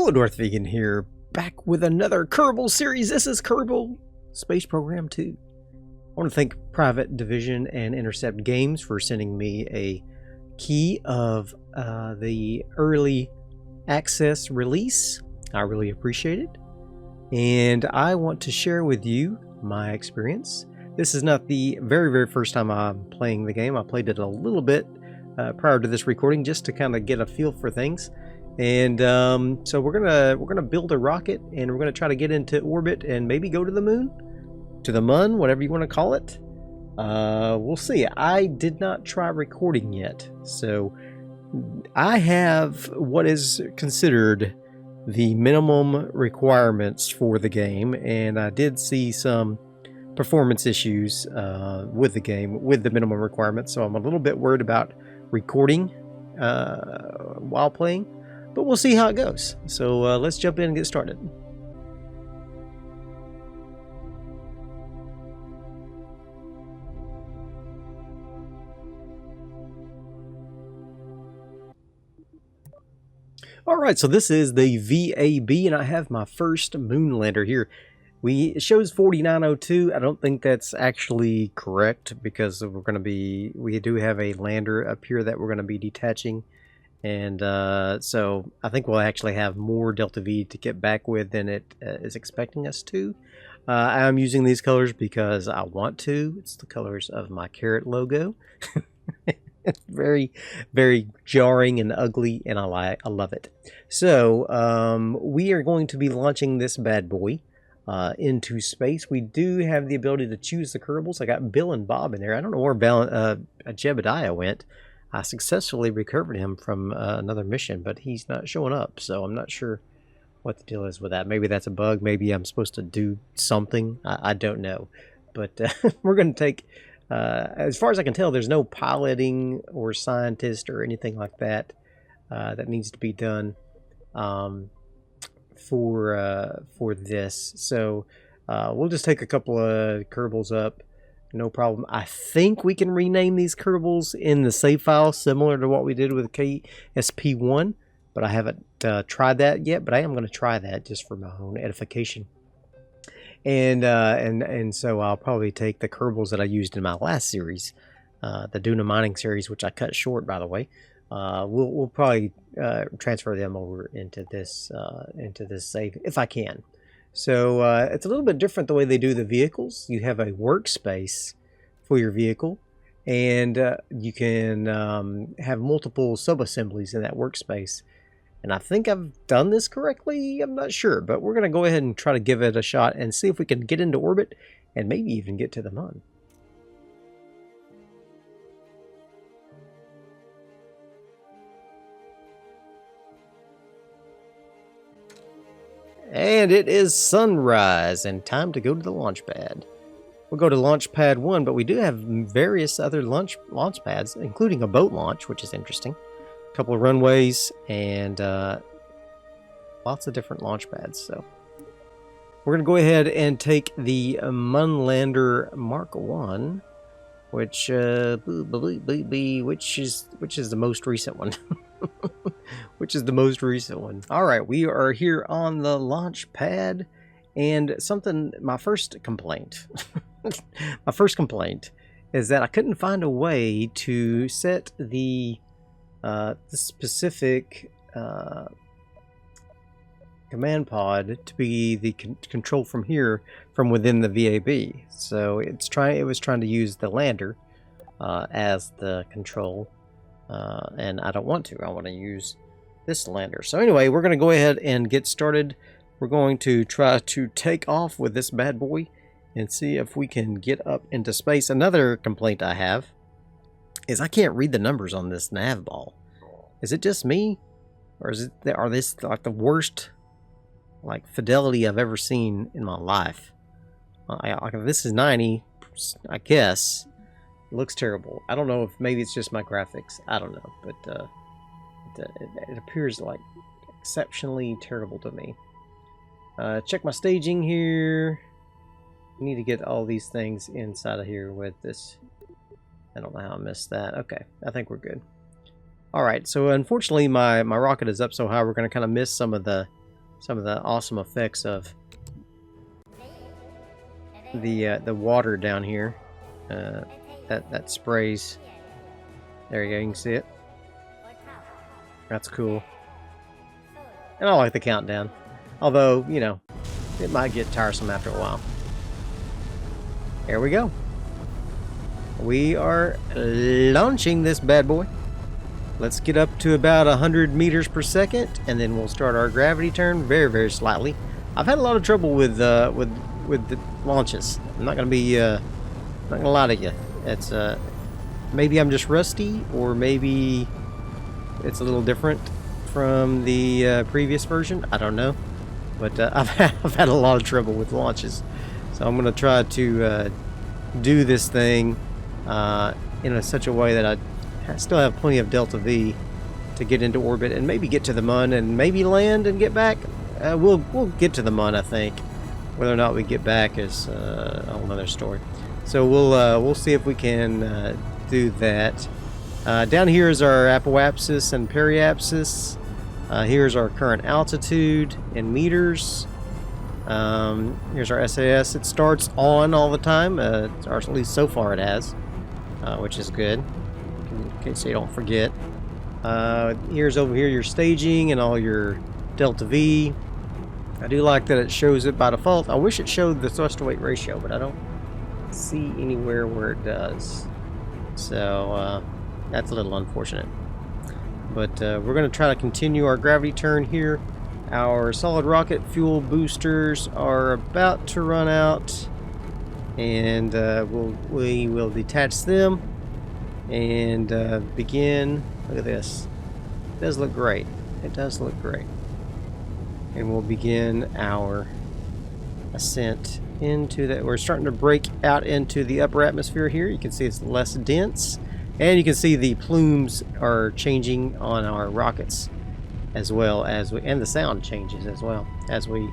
Hello, Darthvegan here, back with another Kerbal series. This is Kerbal Space Program 2. I want to thank Private Division and Intercept Games for sending me a key of the early access release. I really appreciate it. And I want to share with you my experience. This is not the very first time I'm playing the game. I played it a little bit prior to this recording just to kind of get a feel for things. And so we're gonna build a rocket, and we're gonna try to get into orbit and maybe go to the moon, whatever you want to call it. We'll see. I did not try recording yet, so I have what is considered the minimum requirements for the game, and I did see some performance issues with the game with the minimum requirements, so I'm a little bit worried about recording while playing. But we'll see how it goes. So let's jump in and get started. Alright, so this is the VAB, and I have my first moon lander here. It shows 4902. I don't think that's actually correct because we do have a lander up here that we're going to be detaching. And so I think we'll actually have more Delta V to get back with than it is expecting us to. I'm using these colors because I want to. It's the colors of my carrot logo. It's very jarring and ugly, and I love it. So we are going to be launching this bad boy into space. We do have the ability to choose the Kerbals. I got Bill and Bob in there. I don't know where Jebediah went. I successfully recovered him from another mission, but he's not showing up, so I'm not sure what the deal is with that. Maybe that's a bug. Maybe I'm supposed to do something. I don't know. But we're going to take, as far as I can tell, there's no piloting or scientist or anything like that that needs to be done for this. So we'll just take a couple of Kerbals up. No problem. I think we can rename these Kerbals in the save file similar to what we did with KSP1, but I haven't tried that yet, but I am going to try that just for my own edification. And so I'll probably take the Kerbals that I used in my last series, the Duna mining series, which I cut short, by the way. We'll probably transfer them over into this save if I can. So it's a little bit different the way they do the vehicles. You have a workspace for your vehicle, and you can have multiple sub-assemblies in that workspace. And I think I've done this correctly. I'm not sure, but we're going to go ahead and try to give it a shot and see if we can get into orbit and maybe even get to the moon. And it is sunrise and time to go to the launch pad. We'll go to launch pad 1, but we do have various other launch pads, including a boat launch, which is interesting. A couple of runways and lots of different launch pads. So we're going to go ahead and take the Munlander Mark 1, which is the most recent one. Which is the most recent one. Alright, we are here on the launch pad, and my first complaint is that I couldn't find a way to set the specific command pod to be the control from here from within the VAB. So it was trying to use the lander as the control. And I don't want to. I want to use this lander. So anyway, we're going to go ahead and get started. We're going to try to take off with this bad boy and see if we can get up into space. Another complaint I have is I can't read the numbers on this nav ball. Is it just me? Or are this like the worst fidelity I've ever seen in my life? This is 90, I guess. It looks terrible. I don't know if maybe it's just my graphics. I don't know, but it appears like exceptionally terrible to me. Check my staging here. I need to get all these things inside of here with this. I don't know how I missed that. Okay, I think we're good. Alright, so unfortunately my rocket is up so high we're going to kind of miss some of the some of the awesome effects of the water down here. That sprays. There you go, you can see it. That's cool. And I like the countdown. Although, you know, it might get tiresome after a while. Here we go. We are launching this bad boy. Let's get up to about 100 meters per second, and then we'll start our gravity turn very, very slightly. I've had a lot of trouble with the launches. I'm not gonna be not gonna lie to you. It's maybe I'm just rusty, or maybe it's a little different from the previous version. I don't know, but I've had a lot of trouble with launches, so I'm gonna try to do this thing in such a way that I still have plenty of delta V to get into orbit and maybe get to the Mun and maybe land and get back. We'll get to the Mun, I think. Whether or not we get back is a whole other story. So we'll see if we can do that. Down here is our apoapsis and periapsis. Here's our current altitude in meters. Here's our SAS. It starts on all the time, or at least so far it has, which is good, in case you don't forget. Here's over here your staging and all your delta V. I do like that it shows it by default. I wish it showed the thrust to weight ratio, but I don't see anywhere where it does. So that's a little unfortunate. But we're going to try to continue our gravity turn here. Our solid rocket fuel boosters are about to run out, and we will detach them and begin. Look at this. It does look great. It does look great. And we'll begin our ascent into that. We're starting to break out into the upper atmosphere here. You can see it's less dense, and you can see the plumes are changing on our rockets as well as and the sound changes as well as we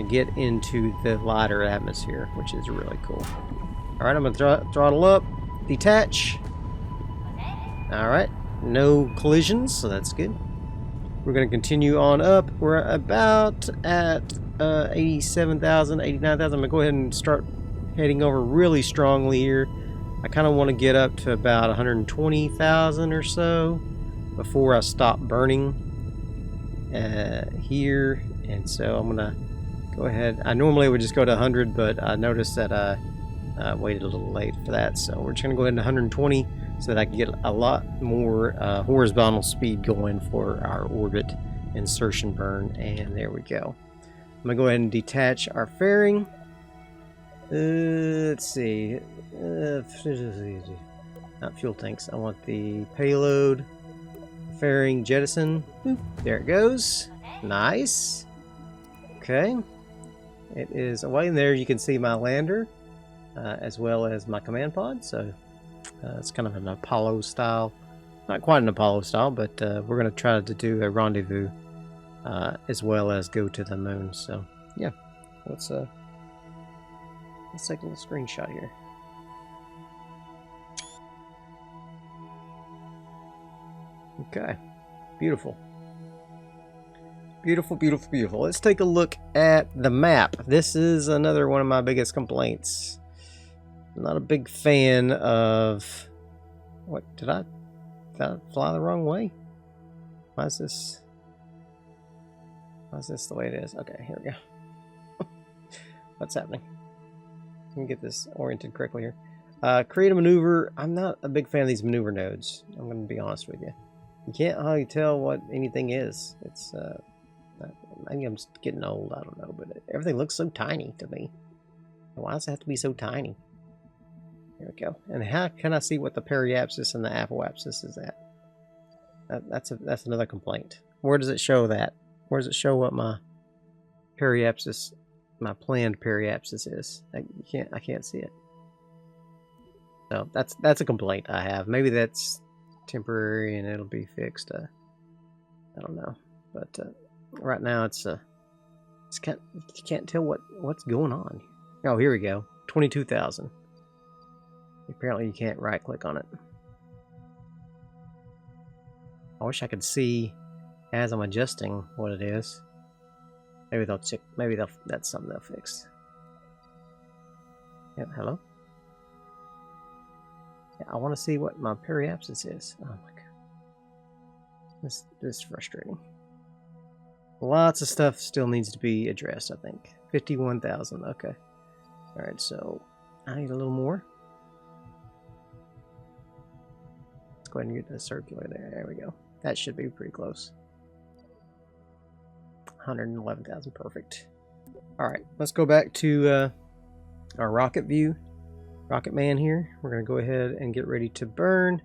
get into the lighter atmosphere, which is really cool. All right, I'm gonna throttle up, detach. All right, no collisions, so that's good. We're going to continue on up. We're about at 87,000, 89,000. I'm going to go ahead and start heading over really strongly here. I kind of want to get up to about 120,000 or so before I stop burning here. And so I'm going to go ahead. I normally would just go to 100, but I noticed that I waited a little late for that. So we're just going to go ahead to 120. So that I can get a lot more horizontal speed going for our orbit insertion burn. And there we go. I'm going to go ahead and detach our fairing. Let's see. Not fuel tanks. I want the payload. Fairing jettison. Boop. There it goes. Nice. Okay. It is away. And there you can see my lander as well as my command pod. So it's kind of an Apollo style, not quite an Apollo style, but we're going to try to do a rendezvous as well as go to the moon. So yeah, let's take a little screenshot here. Okay, beautiful, beautiful, beautiful, beautiful. Let's take a look at the map. This is another one of my biggest complaints. I'm not a big fan of... What? Did I fly the wrong way? Why is this the way it is? Okay, here we go. What's happening? Let me get this oriented correctly here. Create a maneuver. I'm not a big fan of these maneuver nodes. I'm going to be honest with you. You can't hardly tell what anything is. It's maybe I'm just getting old. I don't know, but everything looks so tiny to me. Why does it have to be so tiny? There we go. And how can I see what the periapsis and the apoapsis is at? That's another complaint. Where does it show that? Where does it show what my periapsis, my planned periapsis is? I can't see it. So that's a complaint I have. Maybe that's temporary and it'll be fixed. I don't know. But right now you can't tell what's going on. Oh, here we go. 22,000. Apparently you can't right click on it. I wish I could see as I'm adjusting what it is. Maybe they'll check. Maybe that's something they'll fix. Yeah, hello? Yeah, I want to see what my periapsis is. Oh my god. This is frustrating. Lots of stuff still needs to be addressed, I think. 51,000, okay. Alright, so I need a little more. Let's go ahead and get the circular there. There we go. That should be pretty close. 111,000, perfect. Alright, let's go back to our rocket view. Rocket man here. We're going to go ahead and get ready to burn.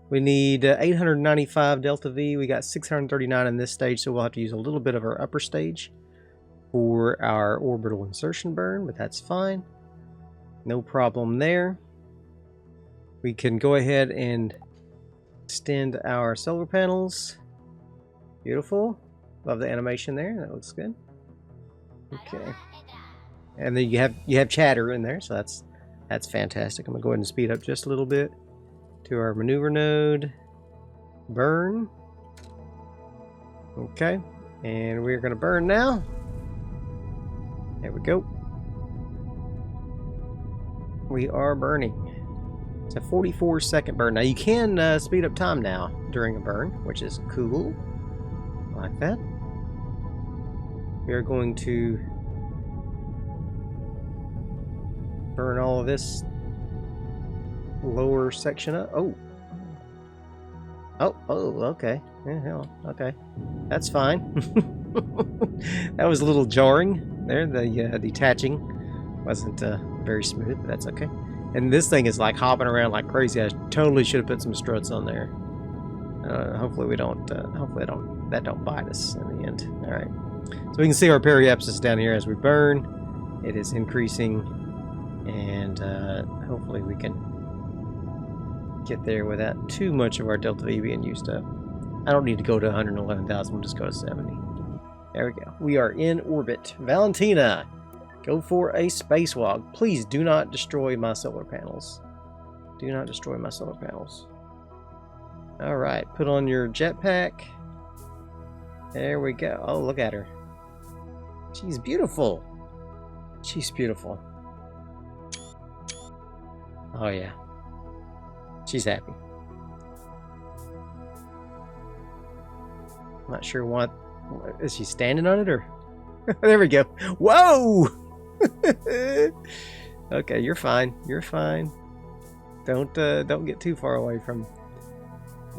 We need 895 delta V. We got 639 in this stage, so we'll have to use a little bit of our upper stage for our orbital insertion burn, but that's fine. No problem there. We can go ahead and extend our solar panels. Beautiful. Love the animation there. That looks good. Okay. And then you have chatter in there, so that's fantastic. I'm gonna go ahead and speed up just a little bit to our maneuver node. Burn. Okay. And we're gonna burn now. There we go. We are burning. It's a 44-second burn. Now you can speed up time now during a burn, which is cool. I like that. We are going to burn all of this lower section up. Oh, okay. Yeah, hell, okay. That's fine. That was a little jarring there. The detaching wasn't very smooth, but that's okay. And this thing is like hopping around like crazy. I totally should have put some struts on there. Hopefully we don't. Hopefully that don't bite us in the end. All right. So we can see our periapsis down here as we burn. It is increasing, and hopefully we can get there without too much of our delta V being used up. I don't need to go to 111,000. We'll just go to 70. There we go. We are in orbit. Valentina, go for a spacewalk. Please do not destroy my solar panels. Do not destroy my solar panels. All right, put on your jetpack. There we go. Oh, look at her. She's beautiful. She's beautiful. Oh, yeah. She's happy. I'm not sure what... Is she standing on it, or... There we go. Whoa! Okay, you're fine. You're fine. Don't get too far away from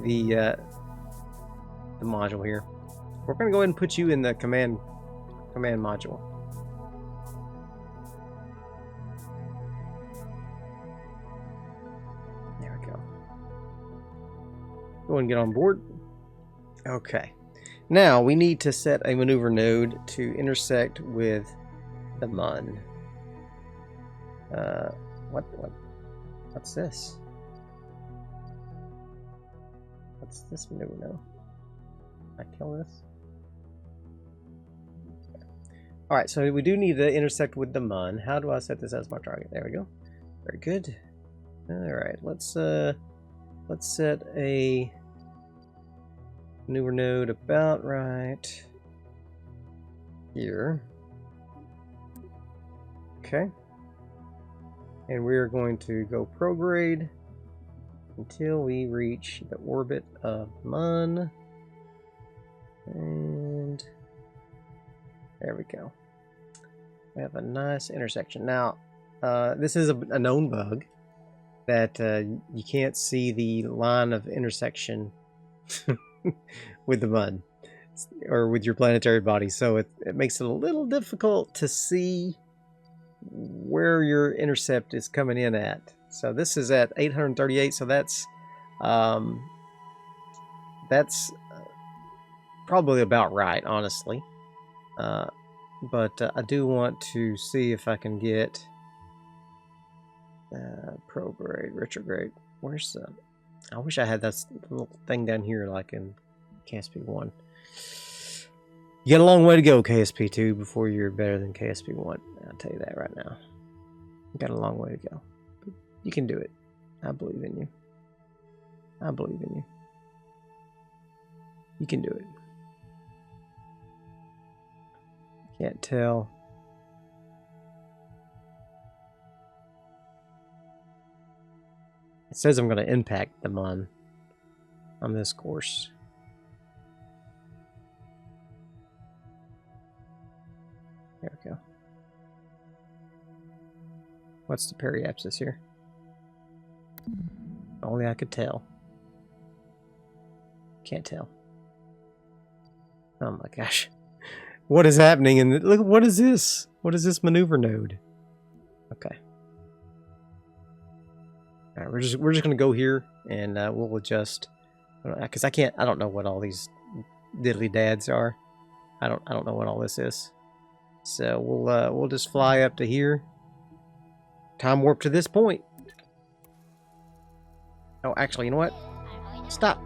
the module here. We're going to go ahead and put you in the command module. There we go. Go and get on board. Okay. Now we need to set a maneuver node to intersect with the MUN. What's this? What's this maneuver node? Can I kill this? Alright, so we do need to intersect with the MUN. How do I set this as my target? There we go. Very good. Alright, let's set a maneuver node about right here. Okay. And we're going to go prograde until we reach the orbit of MUN. And there we go. We have a nice intersection. Now, this is a known bug that you can't see the line of intersection with the MUN or with your planetary body, so it makes it a little difficult to see where your intercept is coming in at. So this is at 838, so that's probably about right, honestly. But I do want to see if I can get prograde, retrograde. Where's the... I wish I had that little thing down here like in KSP1. You got a long way to go, KSP2, before you're better than KSP1. I'll tell you that right now. You got a long way to go. But you can do it. I believe in you. I believe in you. You can do it. Can't tell. It says I'm going to impact them on this course. There we go. What's the periapsis here? Only I could tell. Can't tell. Oh my gosh. What is happening? And look, what is this? What is this maneuver node? Okay. All right, we're just gonna go here and we'll adjust because I don't know what all these diddly dads are. I don't know what all this is. So we'll just fly up to here. Time warp to this point. Oh, actually, you know what? Stop.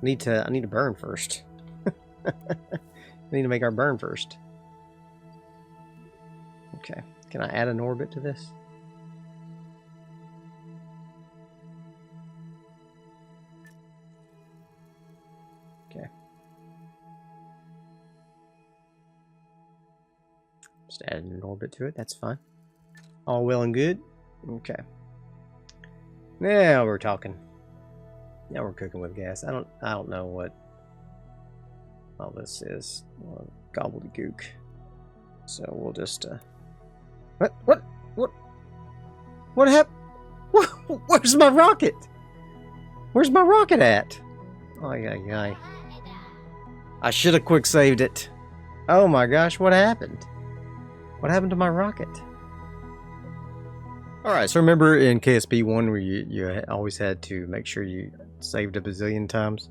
I need to burn first. I need to make our burn first. Okay. Can I add an orbit to this? Okay. Just add an orbit to it. That's fine. All well and good. Okay. Now we're talking. Now we're cooking with gas. I don't know what all this is. Gobbledygook. So we'll just what happened? Where's my rocket? Where's my rocket at? Ay. I should have quick saved it. Oh my gosh, what happened? What happened to my rocket? Alright, so remember in KSP 1 where you always had to make sure you saved a bazillion times?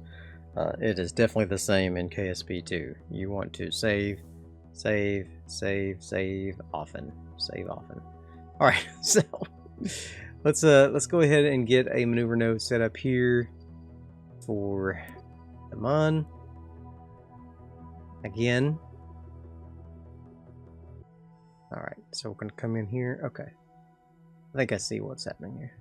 It is definitely the same in KSP 2. You want to save often. Save often. Alright, so let's go ahead and get a maneuver node set up here for the Mun. Again. Alright, so we're going to come in here. Okay. I think I see what's happening here.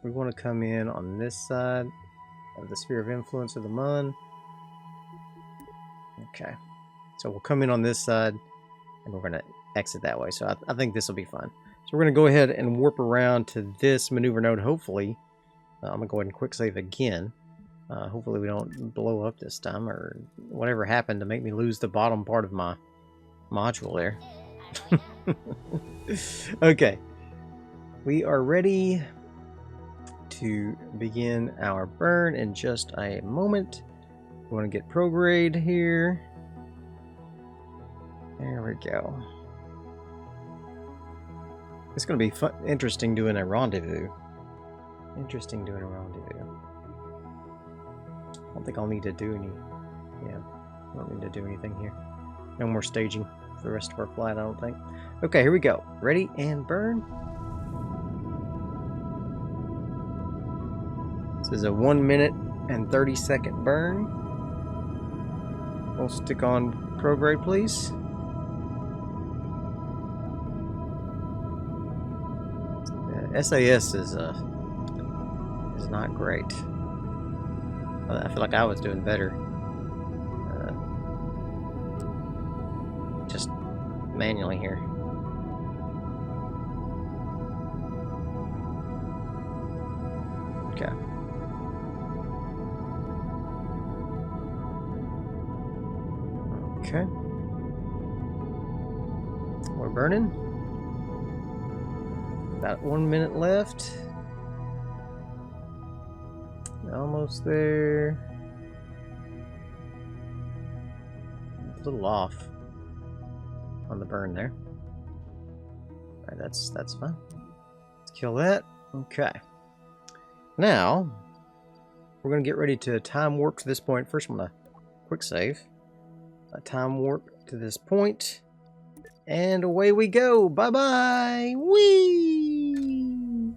We want to come in on this side of the sphere of influence of the Mun. Okay. So we'll come in on this side and we're going to exit that way. So I think this will be fun. So we're going to go ahead and warp around to this maneuver node, hopefully. I'm going to go ahead and quick save again. Hopefully we don't blow up this time or whatever happened to make me lose the bottom part of my module there. Okay. We are ready to begin our burn in just a moment. We want to get prograde here. There we go. It's going to be fun, interesting doing a rendezvous. I don't think I'll need to do any. Yeah, I don't need to do anything here. No more staging for the rest of our flight, I don't think. Okay, here we go. Ready and burn. This is a 1 minute and 30-second burn. We'll stick on prograde, please. SAS is not great. I feel like I was doing better. Just manually here. Okay. Okay. We're burning. About 1 minute left. Almost there. A little off on the burn there. Alright, that's fine. Let's kill that. Okay. Now we're gonna get ready to time warp to this point. First I'm gonna quick save. A time warp to this point. And away we go. Bye-bye. Whee!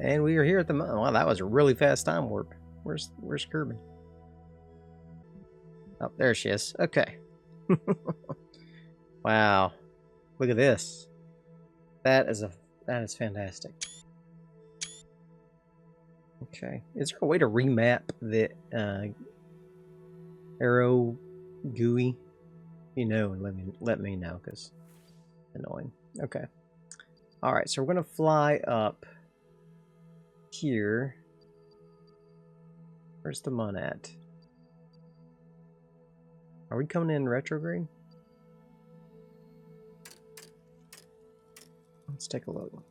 And we are here at the... Wow, that was a really fast time warp. Where's Kirby? Oh, there she is. Okay. Wow. Look at this. That is fantastic. Okay. Is there a way to remap the arrow GUI? You know, let me know, because annoying. Okay. Alright, so we're gonna fly up here. Where's the mun at? Are we coming in retrograde? Let's take a look.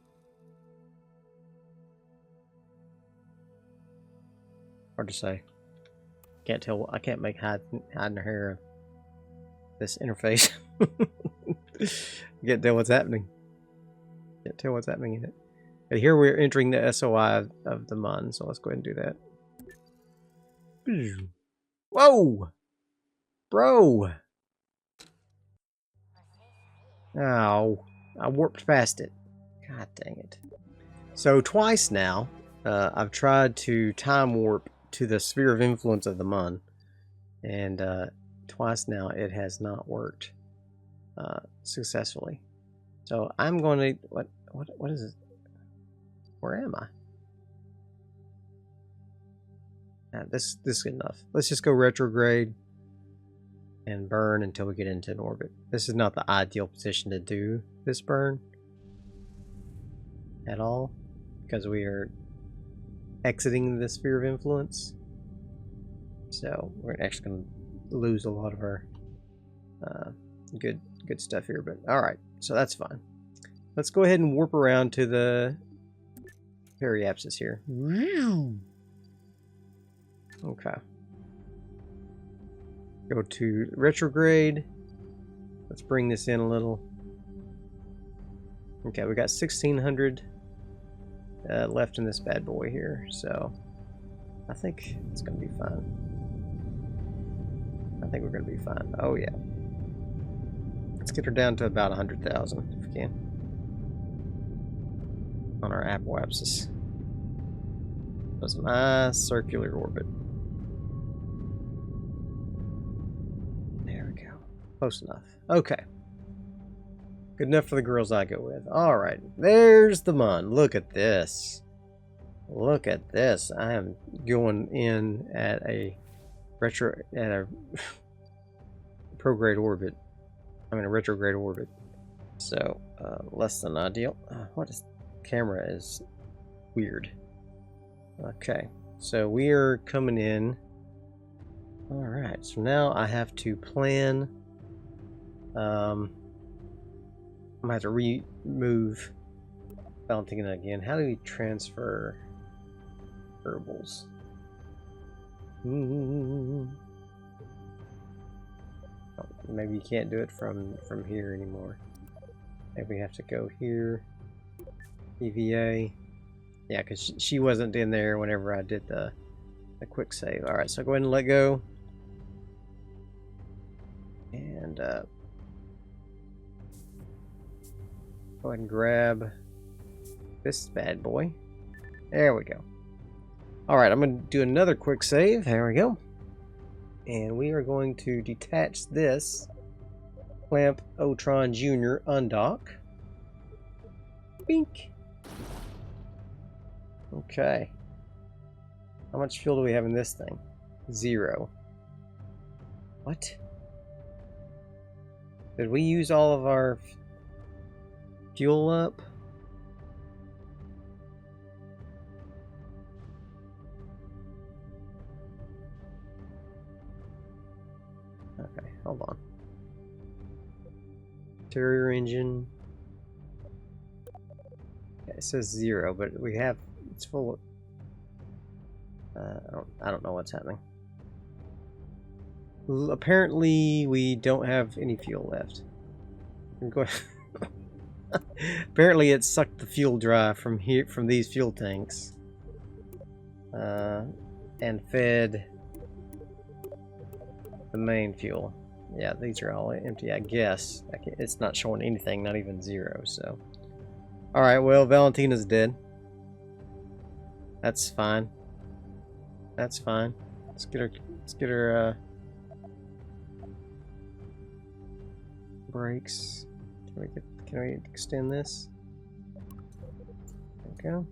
Hard to say. Can't tell. I can't make hiding the hair of this interface. Can't tell what's happening. Can't tell what's happening in it. But here we're entering the SOI of the mun, so let's go ahead and do that. Whoa! Bro! Oh, I warped past it. God dang it. So twice now, I've tried to time warp to the sphere of influence of the mun, and twice now it has not worked successfully. So I'm going to what is it? Where am I? This is good enough. Let's just go retrograde and burn until we get into an orbit. This is not the ideal position to do this burn at all, because we are exiting the sphere of influence. So we're actually going to lose a lot of our good stuff here. But all right, so that's fine. Let's go ahead and warp around to the periapsis here. Okay. Go to retrograde. Let's bring this in a little. Okay, we got 1600 left in this bad boy here, so I think it's gonna be fine. I think we're gonna be fine. Oh yeah. Let's get her down to about 100,000 if we can on our apoapsis. That's a nice circular orbit. There we go. Close enough. Okay. Good enough for the girls I go with. Alright. There's the mun. Look at this. Look at this. I am going in at a prograde orbit. I mean a retrograde orbit. So less than ideal. What is camera is weird. Okay, so we are coming in. Alright, so now I have to plan. I'm gonna have to remove Darthvegan again. How do we transfer herbals? Oh, maybe you can't do it from here anymore. Maybe we have to go here. EVA. Yeah, because she wasn't in there whenever I did the quick save. Alright, so go ahead and let go. And go ahead and grab this bad boy. There we go. Alright, I'm going to do another quick save. There we go. And we are going to detach this Clamp Otron Jr. undock. Bink. Okay. How much fuel do we have in this thing? 0. What? Did we use all of our fuel up? Okay, hold on. Interior engine. Yeah, it says 0, but we have, it's full of, I don't know what's happening. Apparently we don't have any fuel left. Apparently it sucked the fuel dry from here, from these fuel tanks, and fed the main fuel. Yeah, these are all empty, I guess. It's not showing anything, not even 0, so. Alright, well, Valentina's dead. That's fine. That's fine. Let's get her, brakes. Can we extend this? There we go.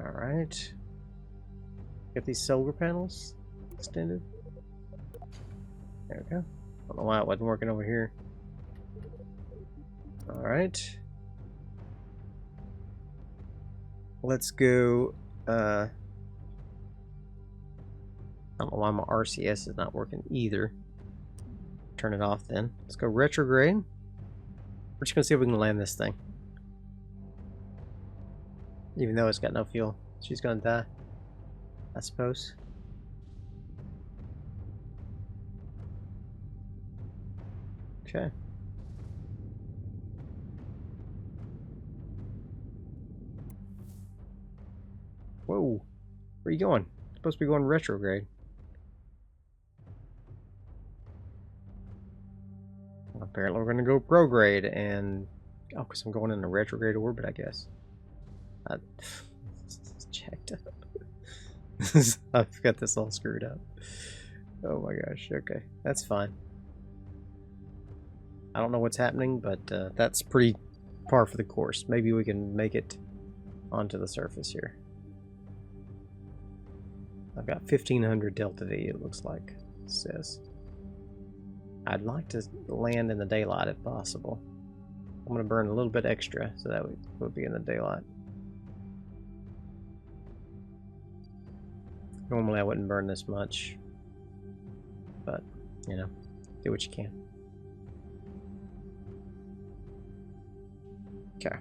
Alright. Get these solar panels extended. There we go. Don't know why it wasn't working over here. Alright. Let's go. I don't know why my RCS is not working either. Turn it off then. Let's go retrograde. We're just gonna see if we can land this thing. Even though it's got no fuel. She's gonna die, I suppose. Okay. Whoa. Where are you going? You're supposed to be going retrograde. Apparently we're gonna go prograde and... Oh, because I'm going in a retrograde orbit, I guess. It's checked up. I've got this all screwed up. Oh my gosh, okay. That's fine. I don't know what's happening, but that's pretty par for the course. Maybe we can make it onto the surface here. I've got 1500 Delta V, it looks like it says. I'd like to land in the daylight if possible. I'm going to burn a little bit extra, so that would be in the daylight. Normally I wouldn't burn this much, but, you know, do what you can. Okay.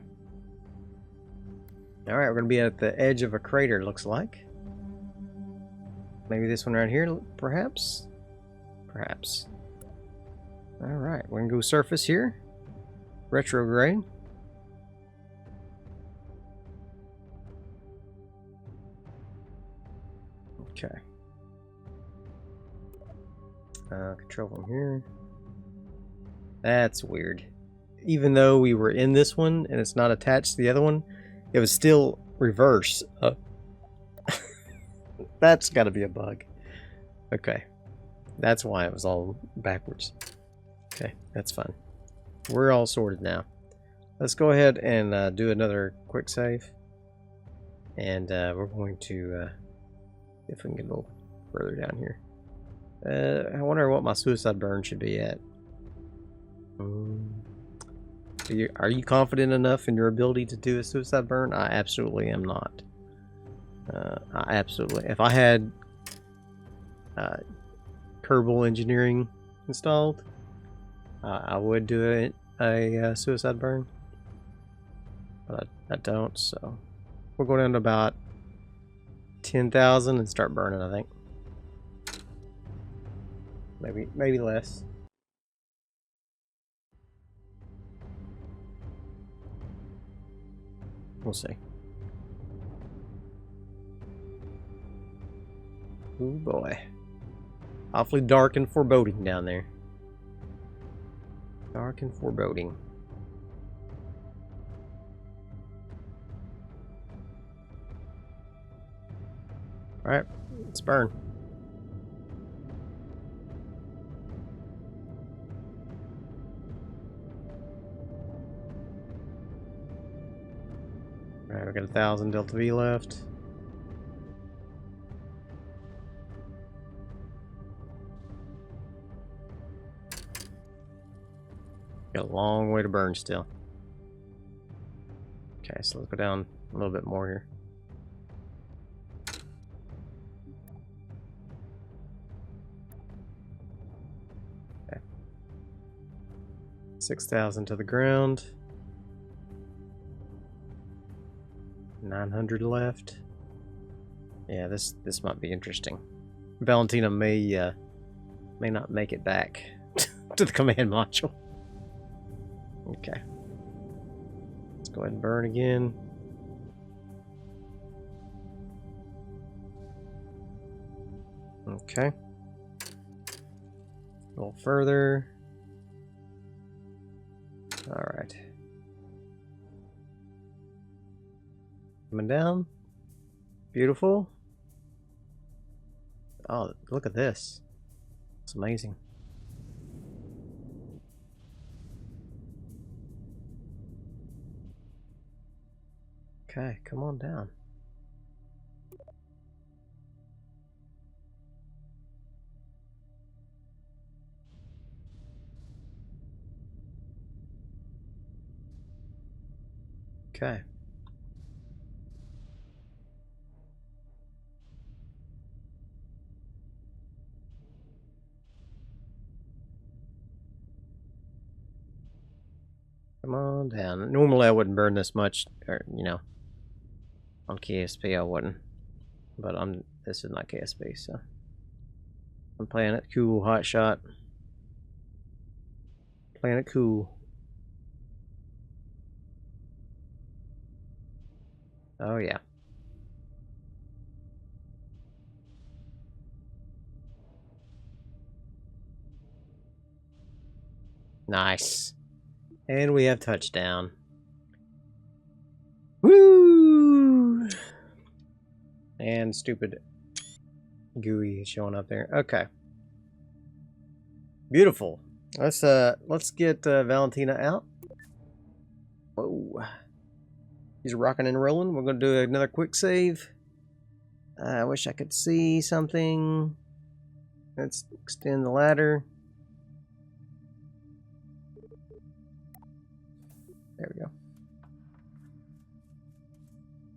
Alright, we're going to be at the edge of a crater, looks like. Maybe this one right here, perhaps? Perhaps. Alright, we're going to go surface here. Retrograde. Okay. Control from here. That's weird. Even though we were in this one and it's not attached to the other one, it was still reverse. That's got to be a bug. Okay. That's why it was all backwards. Okay, that's fine. We're all sorted now. Let's go ahead and do another quick save. And we're going to... if we can get a little further down here. I wonder what my suicide burn should be at. Are you confident enough in your ability to do a suicide burn? I absolutely am not. I absolutely... If I had Kerbal engineering installed, I would do a suicide burn. But I don't, so... We'll go down to about 10,000 and start burning, I think. Maybe less. We'll see. Oh boy. Awfully dark and foreboding down there. Dark and foreboding. Alright, let's burn. Alright, we got 1,000 Delta V left. Got a long way to burn still. Okay, so let's go down a little bit more here. Okay. 6,000 to the ground. 900 left. Yeah, this might be interesting. Valentina may not make it back to the command module. Okay. Let's go ahead and burn again. Okay. A little further. Alright. Coming down. Beautiful. Oh, look at this. It's amazing. Okay, come on down. Okay. Come on down. Normally I wouldn't burn this much, or, you know, on KSP I wouldn't. But this is not KSP, so I'm playing it cool, hot shot. Playing it cool. Oh yeah. Nice. And we have touchdown. Woo! And stupid gooey showing up there. Okay. Beautiful. Let's get Valentina out. Whoa. He's rocking and rolling. We're gonna do another quick save. I wish I could see something. Let's extend the ladder. There we go.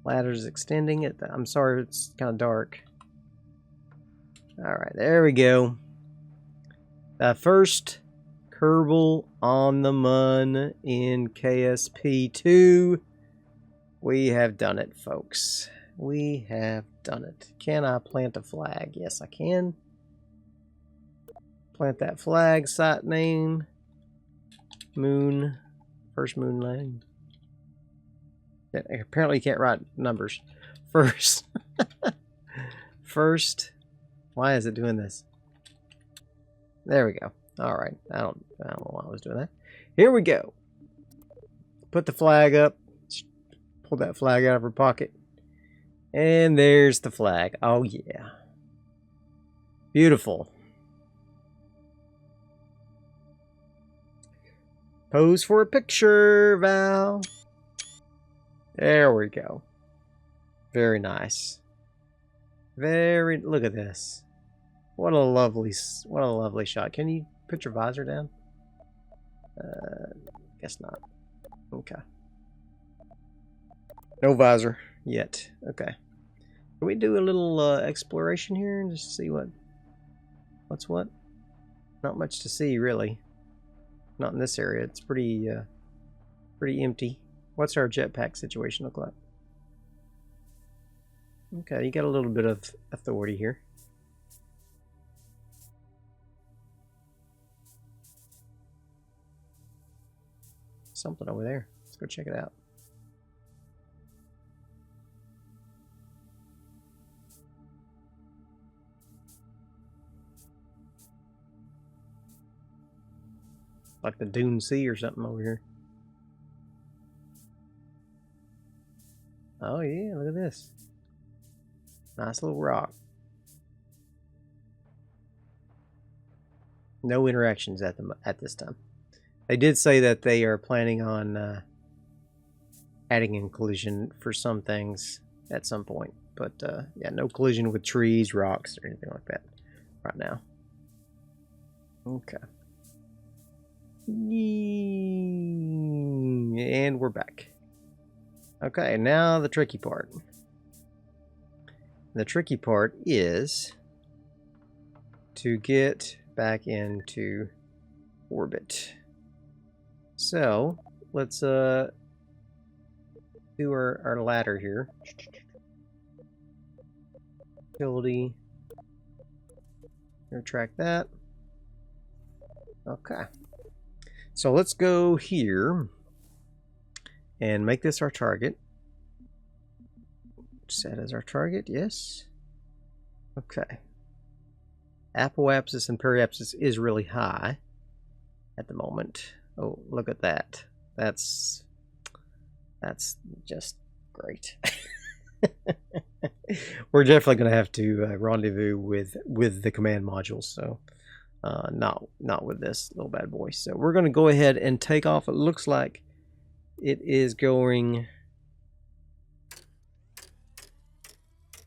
Ladder's extending it. I'm sorry, it's kind of dark. Alright, there we go. First Kerbal on the Mun in KSP2. We have done it, folks. We have done it. Can I plant a flag? Yes, I can. Plant that flag. Site name. Moon. First moon landing. Apparently you can't write numbers. First. First. Why is it doing this? There we go. Alright. I don't know why I was doing that. Here we go. Put the flag up. Pull that flag out of her pocket. And there's the flag. Oh yeah. Beautiful. Pose for a picture, Val. There we go. Very nice. Look at this. What a lovely shot. Can you put your visor down? Guess not. Okay. No visor yet. Okay. Can we do a little exploration here and just see what's what? Not much to see really. Not in this area. It's pretty empty. What's our jetpack situation look like? Okay, you got a little bit of authority here. Something over there. Let's go check it out. Like the Dune Sea or something over here. Oh yeah, look at this. Nice little rock. No interactions at this time. They did say that they are planning on adding in collision for some things at some point. But yeah, no collision with trees, rocks, or anything like that right now. Okay. And we're back. Okay, now the tricky part. The tricky part is to get back into orbit. So let's do our ladder here. Utility. Retract that. Okay. So let's go here and make this our target. Set as our target, yes. Okay. Apoapsis and periapsis is really high at the moment. Oh, look at that. That's just great. We're definitely going to have to rendezvous with the command modules, so not with this little bad boy. So we're going to go ahead and take off. It looks like it is going.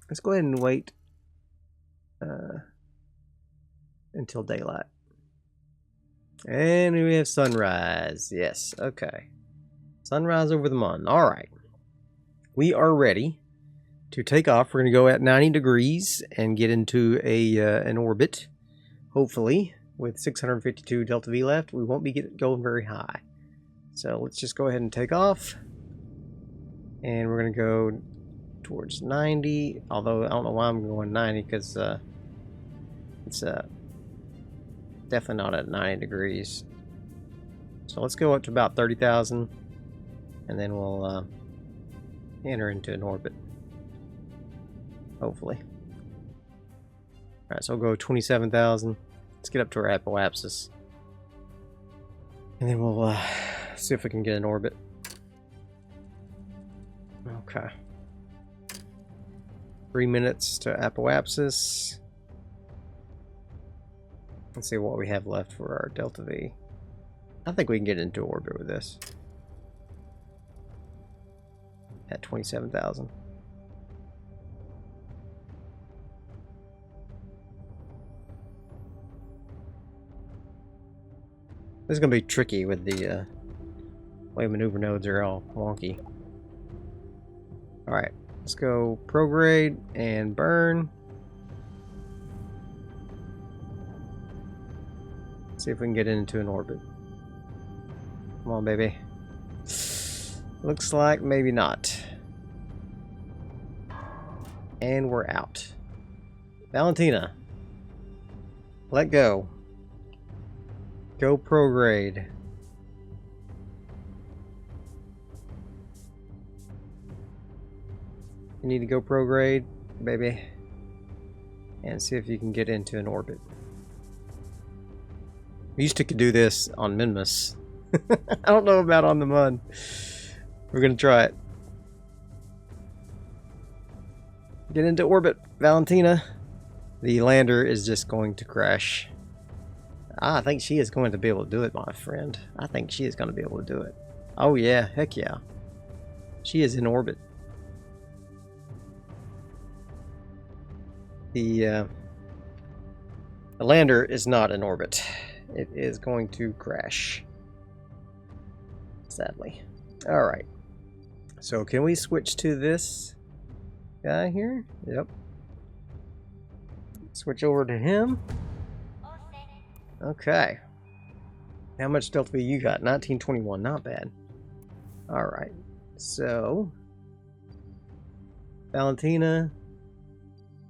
Let's go ahead and wait until daylight. And we have sunrise. Yes, okay. Sunrise over the Mun. All right. we are ready to take off. We're going to go at 90 degrees and get into an orbit. Hopefully, with 652 delta V left, we won't be going very high. So let's just go ahead and take off. And we're going to go towards 90. Although I don't know why I'm going 90, because it's definitely not at 90 degrees. So let's go up to about 30,000. And then we'll enter into an orbit. Hopefully. Alright, so we'll go 27,000. Let's get up to our apoapsis. And then we'll see if we can get an orbit. Okay. 3 minutes to apoapsis. Let's see what we have left for our delta V. I think we can get into orbit with this. At 27,000. This is going to be tricky with the way maneuver nodes are all wonky. Alright, let's go prograde and burn. See if we can get into an orbit. Come on, baby. Looks like maybe not. And we're out. Valentina. Let go. Go prograde. You need to go prograde, baby. And see if you can get into an orbit. We used to could do this on Minmus. I don't know about on the Mun. We're gonna try it. Get into orbit, Valentina. The lander is just going to crash. I think she is going to be able to do it, my friend. I think she is going to be able to do it. Oh yeah, heck yeah. She is in orbit. The lander is not in orbit. It is going to crash. Sadly. Alright. So can we switch to this guy here? Yep. Switch over to him. Okay. How much delta V you got? 1921. Not bad. Alright. So Valentina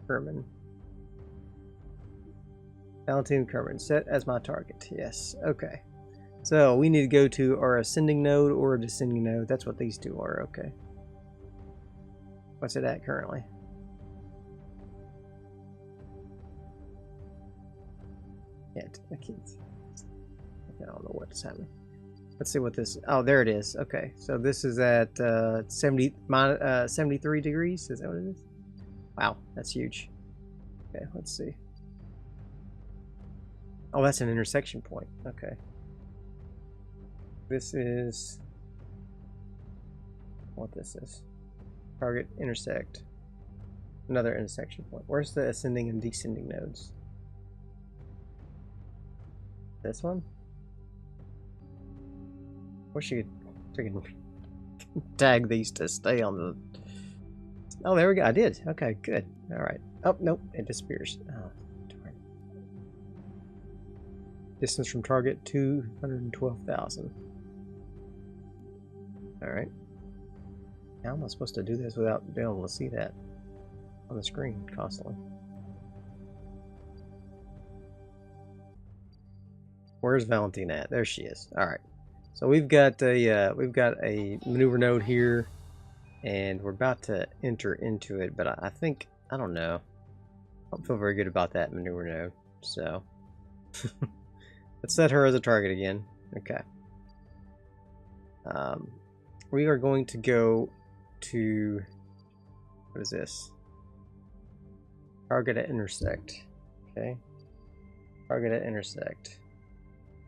Kerman. Valentina Kerman. Set as my target. Yes. Okay. So we need to go to our ascending node or a descending node. That's what these two are. Okay. What's it at currently? I don't know what's happening. Let's see what this. Oh, there it is. Okay, so this is at 73 degrees. Is that what it is? Wow, that's huge. Okay, let's see. Oh, that's an intersection point. Okay. This is what this is. Target intersect. Another intersection point. Where's the ascending and descending nodes? This one? Wish you could freaking tag these to stay on the. Oh, there we go. I did. Okay, good. Alright. Oh, nope. It disappears. Oh, darn. Distance from target 212,000. Alright. How am I supposed to do this without being able to see that on the screen constantly? Where's Valentina at? There she is. All right. So we've got a maneuver node here, and we're about to enter into it. But I think I don't know. I don't feel very good about that maneuver node. So let's set her as a target again. Okay. We are going to go to what is this? Target at intersect. Okay. Target at intersect.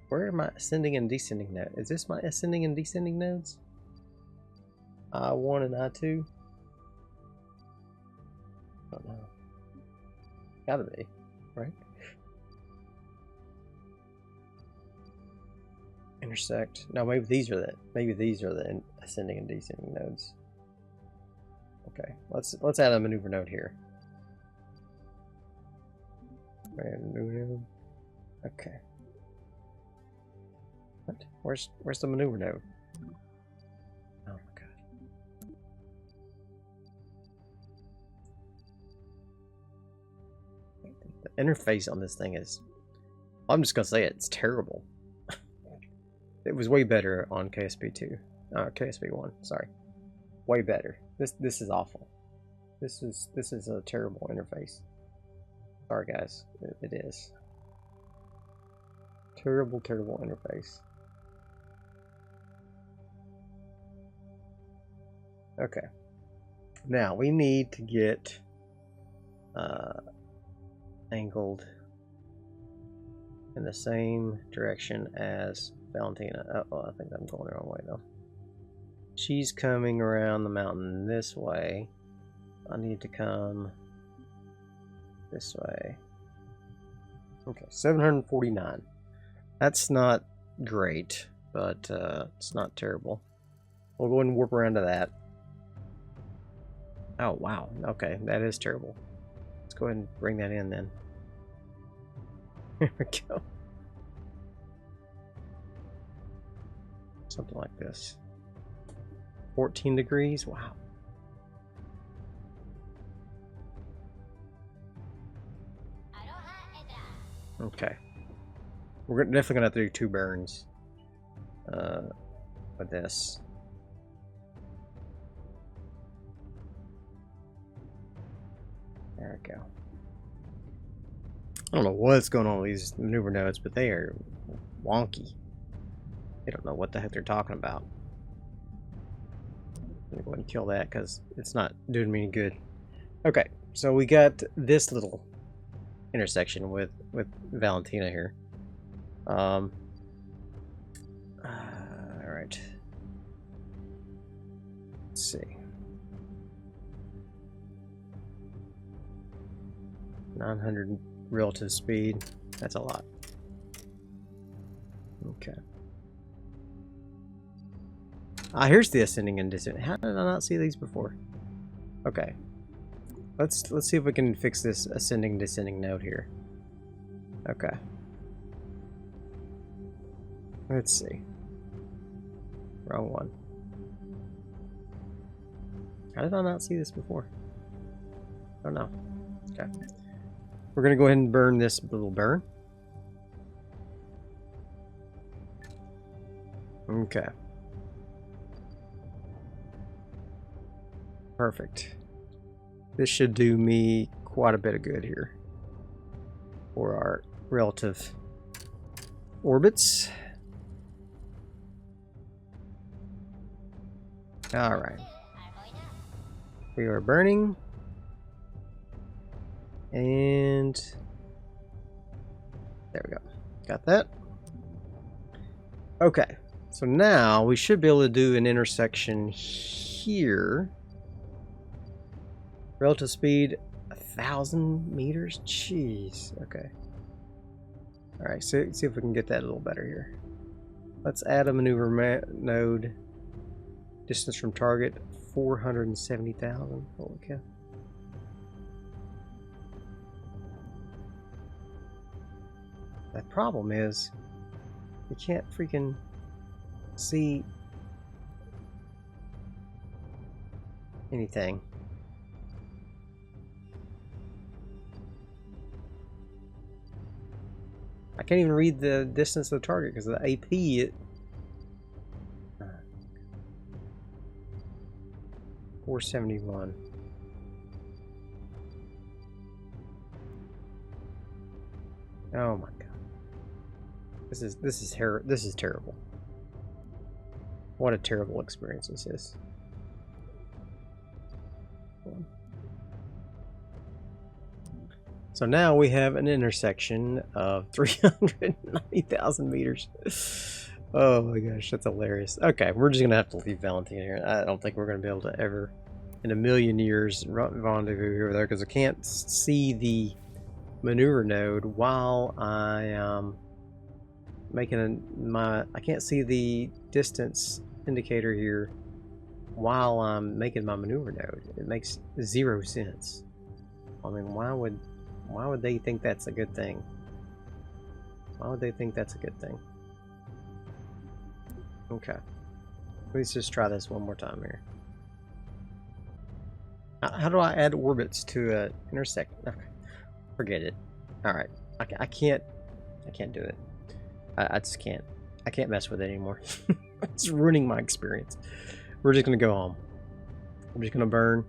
Where are my ascending and descending nodes? Is this my ascending and descending nodes? I1 and I2? I don't know. Gotta be, right? Intersect. No, maybe these are the ascending and descending nodes. Okay, let's add a maneuver node here. Okay. What? Where's the maneuver node? Oh my god. The interface on this thing is, I'm just gonna say it, it's terrible. It was way better on KSP2. KSP1, sorry. Way better. This is awful. This is a terrible interface. Sorry guys, it is. Terrible interface. Okay. Now we need to get angled in the same direction as Valentina. Oh, I think I'm going the wrong way though. She's coming around the mountain this way. I need to come this way. Okay, 749. That's not great, but it's not terrible. We'll go ahead and warp around to that. Oh, wow. Okay, that is terrible. Let's go ahead and bring that in then. Here we go. Something like this. 14 degrees? Wow. Okay. We're definitely going to have to do 2 burns with this. There we go. I don't know what's going on with these maneuver nodes, but they are wonky. They don't know what the heck they're talking about. I'm gonna go ahead and kill that because it's not doing me any good. Okay, so we got this little intersection with Valentina here. All right. Let's see. 900 relative speed. That's a lot. Okay. Ah, here's the ascending and descending. How did I not see these before? Okay. Let's see if we can fix this ascending descending node here. Okay. Let's see. Wrong one. How did I not see this before? I don't know. Okay. We're gonna go ahead and burn this little burn. Okay. Perfect. This should do me quite a bit of good here for our relative orbits. All right. We are burning. And there we go. Got that. Okay. So now we should be able to do an intersection here. Relative speed 1,000 meters. Jeez. Okay. All right. So see if we can get that a little better here. Let's add a maneuver node. Distance from target 470,000. Holy cow. The problem is you can't freaking see anything. I can't even read the distance of the target because the AP 471. Oh my god. This is terrible. What a terrible experience this is. So now we have an intersection of 390,000 meters. Oh my gosh, that's hilarious. Okay, we're just gonna have to leave Valentina here. I don't think we're gonna be able to ever, in a million years, rendezvous here or there because I can't see the maneuver node while I am making I can't see the distance indicator here while I'm making my maneuver node. It makes 0 sense. I mean, why would they think that's a good thing? Why would they think that's a good thing? Okay. Let's just try this one more time here. How do I add orbits to intersect? Okay. Forget it. Alright. I can't do it. I just can't. I can't mess with it anymore. It's ruining my experience. We're just gonna go home. I'm just gonna burn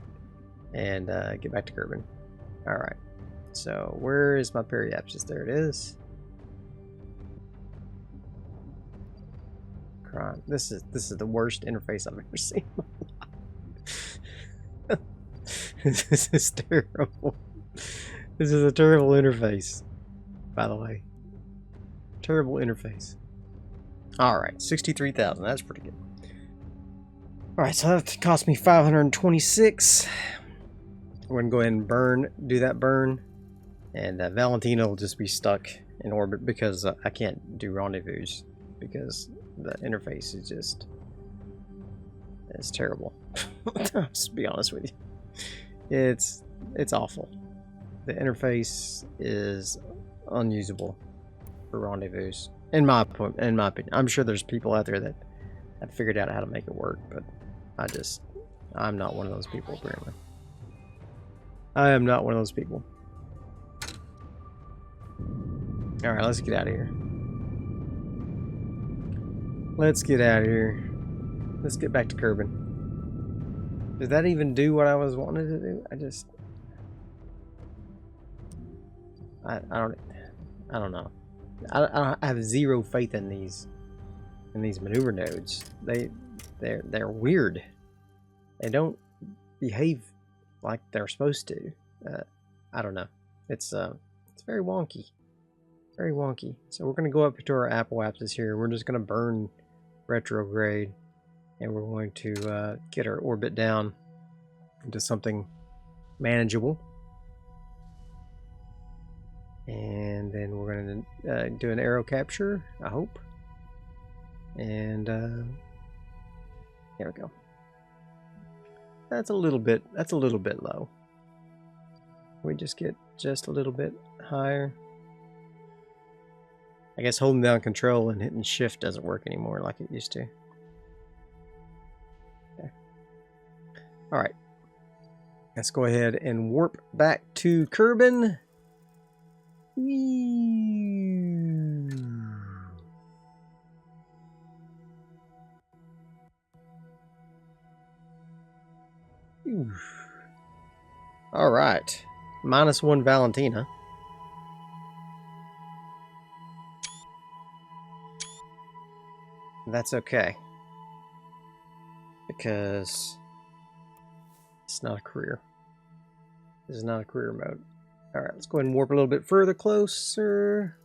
and get back to Kerbin. Alright. So where is my periapsis? There it is. Crime. This is the worst interface I've ever seen in my life. This is terrible. This is a terrible interface, by the way. Terrible interface. Alright, 63,000. That's pretty good. Alright, so that cost me 526. We're going to go ahead and do that burn. And Valentina will just be stuck in orbit because I can't do rendezvous. Because the interface is just... it's terrible. Just to be honest with you. It's awful. The interface is unusable for rendezvous. In my opinion. I'm sure there's people out there that have figured out how to make it work, but I'm not one of those people, apparently. I am not one of those people. Alright, let's get out of here. Let's get out of here. Let's get back to Kerbin. Did that even do what I was wanting to do? I don't know. I have 0 faith in these maneuver nodes. They're weird. They don't behave like they're supposed to. I don't know. It's very wonky. Very wonky. So we're gonna go up to our apoapsis here. We're just gonna burn retrograde, and we're going to get our orbit down into something manageable. And then we're going to do an aero capture, I hope. And there we go. That's a little bit low. We just get just a little bit higher. I guess holding down control and hitting shift doesn't work anymore like it used to. Okay. Alright. Let's go ahead and warp back to Kerbin. All right, -1 Valentina. That's okay, because it's not a career. This is not a career mode. All right, let's go ahead and warp a little bit further closer.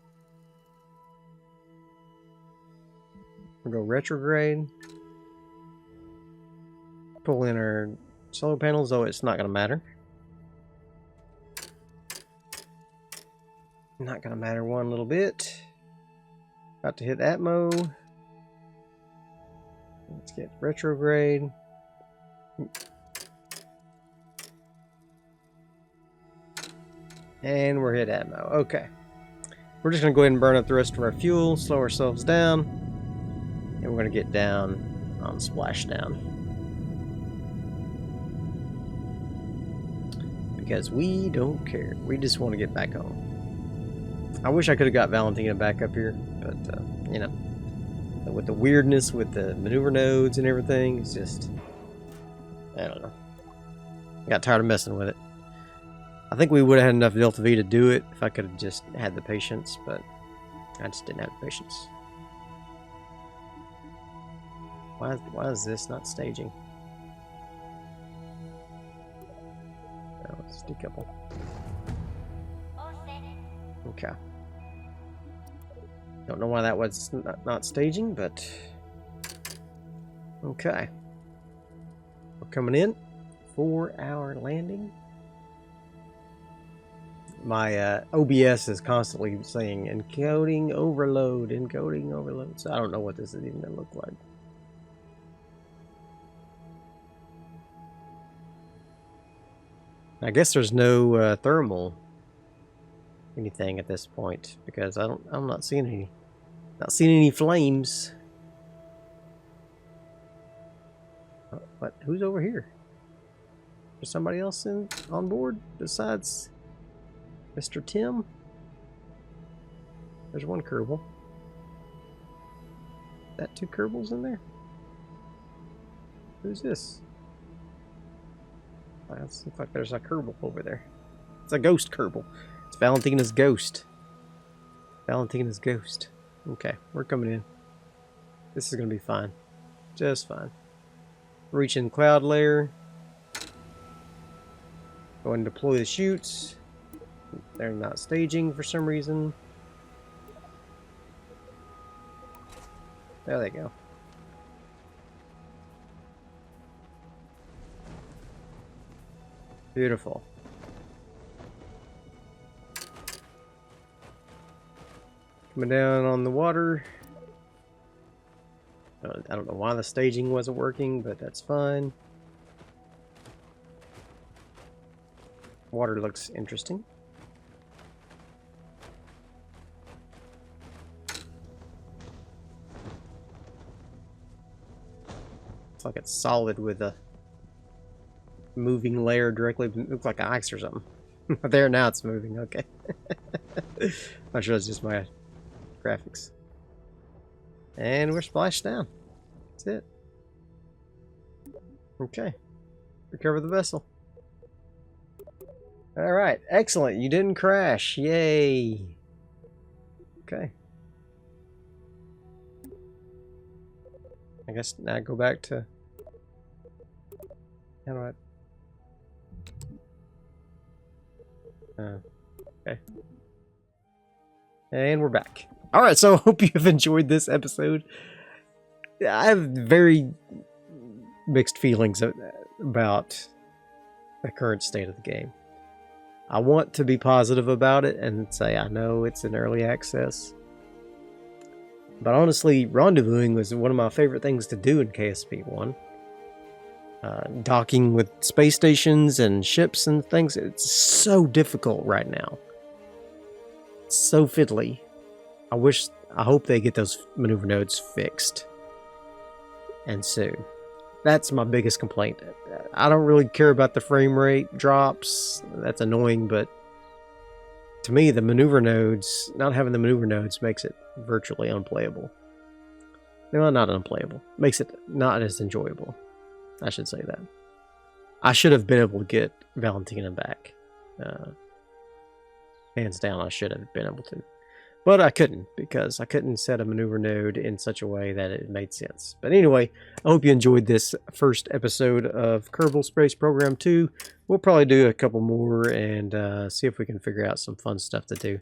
We'll go retrograde. Pull in our solar panels, though it's not going to matter. Not going to matter one little bit. About to hit Atmo. Let's get retrograde. And we're hit Atmo. Okay. We're just going to go ahead and burn up the rest of our fuel, slow ourselves down, and we're going to get down on splashdown. Because we don't care. We just want to get back home. I wish I could have got Valentina back up here, but, you know, with the weirdness with the maneuver nodes and everything, it's just, I don't know. I got tired of messing with it. I think we would have had enough Delta V to do it if I could have just had the patience, but I just didn't have the patience. Why is this not staging? Oh, let's decouple. Okay. Don't know why that was not staging, but okay. We're coming in. 4-hour landing. My OBS is constantly saying encoding overload, so I don't know what this is even going to look like. I guess there's no thermal anything at this point because I'm not seeing any flames. What? Who's over here? Is somebody else on board besides Mr. Tim? There's one Kerbal. That two Kerbals in there? Who's this? It looks like there's a Kerbal over there. It's a ghost Kerbal. It's Valentina's ghost. Valentina's ghost. Okay, we're coming in. This is gonna be fine. Just fine. Reaching cloud layer. Go and deploy the chutes. They're not staging for some reason. There they go. Beautiful. Coming down on the water. I don't know why the staging wasn't working, but that's fine. Water looks interesting. It's like it's solid with a moving layer directly. It looks like ice or something. There, now it's moving. Okay. Not sure it's just my graphics. And we're splashed down. That's it. Okay. Recover the vessel. Alright, excellent. You didn't crash. Yay. Okay. I guess now I go back to... How do I... okay. And we're back. Alright, so I hope you have enjoyed this episode. I have very mixed feelings about the current state of the game. I want to be positive about it and say I know it's in early access. But honestly, rendezvousing was one of my favorite things to do in KSP1. Docking with space stations and ships and things, it's so difficult right now. It's so fiddly. I hope they get those maneuver nodes fixed. And soon. That's my biggest complaint. I don't really care about the frame rate drops. That's annoying, but to me, the maneuver nodes, not having the maneuver nodes makes it virtually unplayable. No, not unplayable. Makes it not as enjoyable. I should say that. I should have been able to get Valentina back. Hands down, I should have been able to. But I couldn't, because I couldn't set a maneuver node in such a way that it made sense. But anyway, I hope you enjoyed this first episode of Kerbal Space Program 2. We'll probably do a couple more and see if we can figure out some fun stuff to do.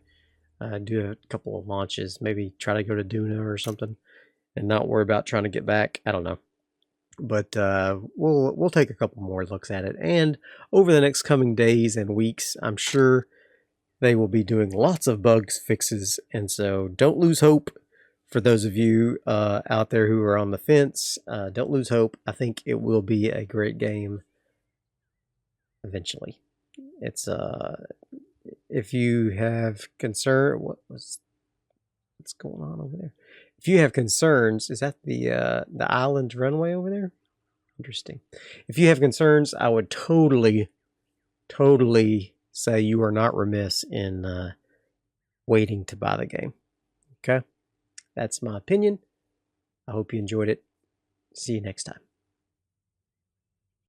Do a couple of launches, maybe try to go to Duna or something, and not worry about trying to get back. I don't know. But we'll take a couple more looks at it. And over the next coming days and weeks, I'm sure they will be doing lots of bugs fixes, and so don't lose hope. For those of you out there who are on the fence, don't lose hope. I think it will be a great game eventually. It's if you have concern, what's going on over there? If you have concerns, is that the island runway over there? Interesting. If you have concerns, I would totally say you are not remiss in waiting to buy the game. Okay? That's my opinion. I hope you enjoyed it. See you next time.